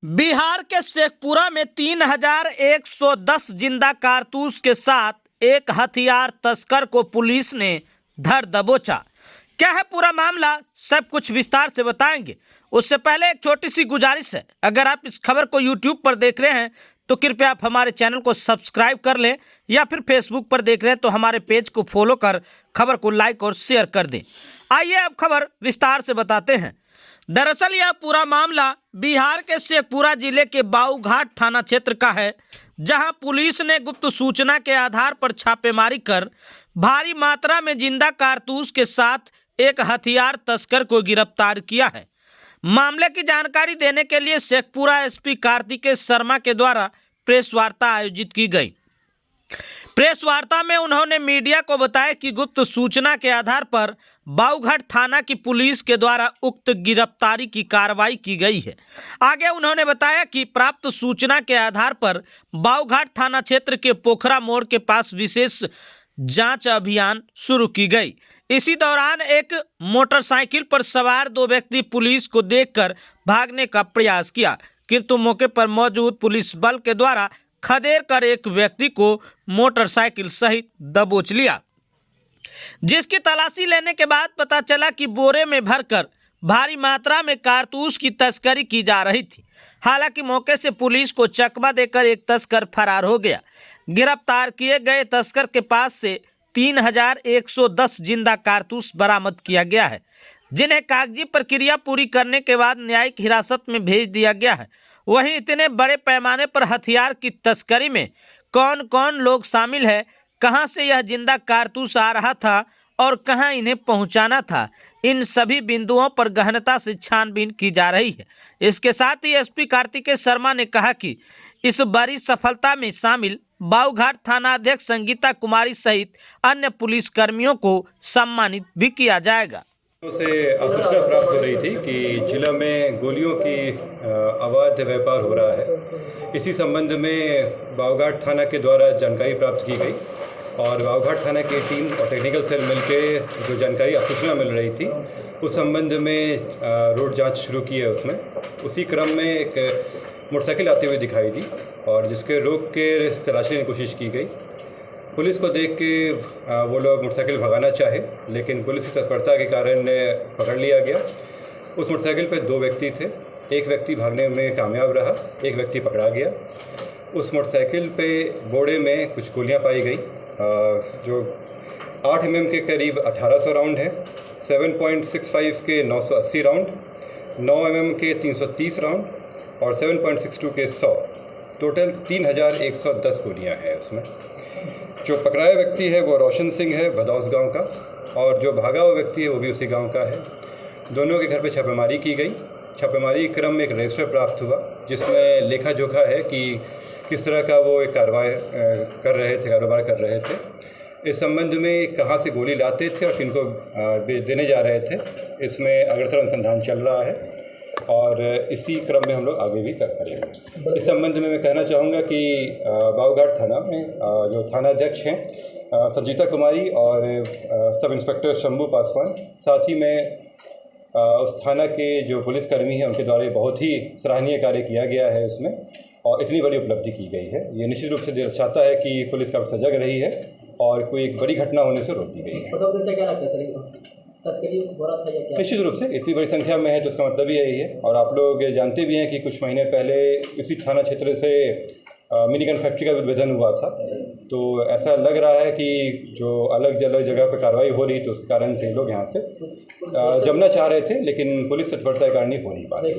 बिहार के शेखपुरा में 3110 जिंदा कारतूस के साथ एक हथियार तस्कर को पुलिस ने धर दबोचा। क्या है पूरा मामला, सब कुछ विस्तार से बताएंगे। उससे पहले एक छोटी सी गुजारिश है, अगर आप इस खबर को यूट्यूब पर देख रहे हैं तो कृपया आप हमारे चैनल को सब्सक्राइब कर लें, या फिर फेसबुक पर देख रहे हैं तो हमारे पेज को फॉलो कर खबर को लाइक और शेयर कर दें। आइए अब खबर विस्तार से बताते हैं। दरअसल यह पूरा मामला बिहार के शेखपुरा जिले के बाऊघाट थाना क्षेत्र का है, जहां पुलिस ने गुप्त सूचना के आधार पर छापेमारी कर भारी मात्रा में जिंदा कारतूस के साथ एक हथियार तस्कर को गिरफ्तार किया है। मामले की जानकारी देने के लिए शेखपुरा एसपी कार्तिकेय शर्मा के द्वारा प्रेस वार्ता आयोजित की गई। प्रेस वार्ता में उन्होंने मीडिया को बताया कि गुप्त सूचना के आधार पर बाऊघाट थाना की पुलिस के द्वारा उक्त गिरफ्तारी की कार्रवाई की गई है। आगे उन्होंने बताया कि प्राप्त सूचना के आधार पर बाऊघाट थाना क्षेत्र के पोखरा मोड़ के पास विशेष जांच अभियान शुरू की गई। इसी दौरान एक मोटरसाइकिल पर सवार दो व्यक्ति पुलिस को देखकर भागने का प्रयास किया, किंतु मौके पर मौजूद पुलिस बल के द्वारा खदेड़ कर एक व्यक्ति को मोटरसाइकिल सहित दबोच लिया, जिसकी तलाशी लेने के बाद पता चला कि बोरे में भरकर भारी मात्रा में कारतूस की तस्करी की जा रही थी। हालांकि मौके से पुलिस को चकमा देकर एक तस्कर फरार हो गया। गिरफ्तार किए गए तस्कर के पास से 3110 जिंदा कारतूस बरामद किया गया है, जिन्हें कागजी प्रक्रिया पूरी करने के बाद न्यायिक हिरासत में भेज दिया गया है। वहीं इतने बड़े पैमाने पर हथियार की तस्करी में कौन कौन लोग शामिल है, कहां से यह जिंदा कारतूस आ रहा था और कहां इन्हें पहुंचाना था, इन सभी बिंदुओं पर गहनता से छानबीन की जा रही है। इसके साथ ही एसपी कार्तिकेय शर्मा ने कहा कि इस बड़ी सफलता में शामिल बाऊघाट थाना अध्यक्ष संगीता कुमारी सहित अन्य पुलिस कर्मियों को सम्मानित भी किया जाएगा। से सूचना प्राप्त हो रही थी कि जिला में गोलियों की अवैध व्यापार हो रहा है। इसी संबंध में बाऊघाट थाना के द्वारा जानकारी प्राप्त की गई और बाऊघाट थाना की टीम और टेक्निकल सेल मिलके जो जानकारी सूचना मिल रही थी उस संबंध में रोड जांच शुरू की है। उसमें उसी क्रम में एक मोटरसाइकिल आते हुए दिखाई दी और जिसके रोक के तलाशी की कोशिश की गई। पुलिस को देख के वो लोग मोटरसाइकिल भगाना चाहे, लेकिन पुलिस की तत्परता के कारण पकड़ लिया गया। उस मोटरसाइकिल पर दो व्यक्ति थे, एक व्यक्ति भागने में कामयाब रहा, एक व्यक्ति पकड़ा गया। उस मोटरसाइकिल पे बोरे में कुछ गोलियां पाई गई, जो 8 mm के करीब 1800 राउंड है, 7.65 के 980 राउंड, 9 mm के 330 राउंड और 7.62 के 100, टोटल 3110 गोलियाँ हैं उसमें। जो पकड़ाया व्यक्ति है वो रोशन सिंह है, भदौस गांव का, और जो भागा हुआ व्यक्ति है वो भी उसी गांव का है। दोनों के घर पे छापेमारी की गई। छापेमारी के क्रम में एक रजिस्टर प्राप्त हुआ जिसमें लेखा जोखा है कि किस तरह का वो एक कारोबार कर रहे थे। इस संबंध में कहाँ से गोली लाते थे और किनको देने जा रहे थे, इसमें अग्रतर अनुसंधान चल रहा है और इसी क्रम में हम लोग आगे भी कर करेंगे। इस संबंध में मैं कहना चाहूँगा कि बाऊघाट थाना में जो थाना अध्यक्ष हैं संगीता कुमारी और सब इंस्पेक्टर शंभू पासवान, साथ ही में उस थाना के जो पुलिसकर्मी हैं उनके द्वारा बहुत ही सराहनीय कार्य किया गया है इसमें, और इतनी बड़ी उपलब्धि की गई है। ये निश्चित रूप से दर्शाता है कि पुलिस काफ़ी सजग रही है और कोई एक बड़ी घटना होने से रोक दी गई है। निश्चित रूप से इतनी बड़ी संख्या में है तो उसका मतलब ही यही है। और आप लोग जानते भी हैं कि कुछ महीने पहले इसी थाना क्षेत्र से मिनी गन फैक्ट्री का उद्भेदन हुआ था, तो ऐसा लग रहा है कि जो अलग अलग जगह पर कार्रवाई हो रही तो उस कारण से लोग यहाँ से जमना चाह रहे थे, लेकिन पुलिस तत्परता के कारण नहीं हो नहीं पा रही।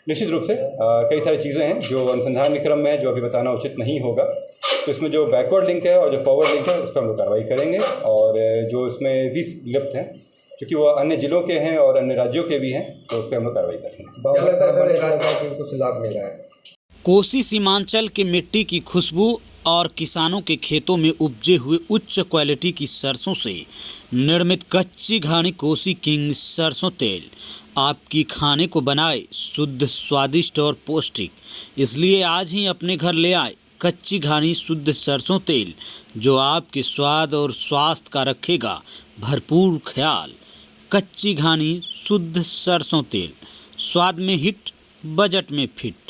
निश्चित रूप से कई सारी चीज़ें हैं जो अनुसंधान के क्रम में है, जो अभी बताना उचित नहीं होगा। तो इसमें जो बैकवर्ड लिंक है और जो फॉरवर्ड लिंक है उस पर हम लोग कार्रवाई करेंगे, और जो इसमें भी लिप्त हैं क्योंकि वो अन्य जिलों के हैं और अन्य राज्यों के भी हैं, तो उस पर हम लोग कार्रवाई करेंगे। कुछ लाभ मिल रहा है। कोसी सीमांचल की मिट्टी की खुशबू और किसानों के खेतों में उपजे हुए उच्च क्वालिटी की सरसों से निर्मित कच्ची घानी कोसी किंग सरसों तेल आपकी खाने को बनाए शुद्ध, स्वादिष्ट और पौष्टिक। इसलिए आज ही अपने घर ले आए कच्ची घानी शुद्ध सरसों तेल, जो आपके स्वाद और स्वास्थ्य का रखेगा भरपूर ख्याल। कच्ची घानी शुद्ध सरसों तेल, स्वाद में हिट, बजट में फिट।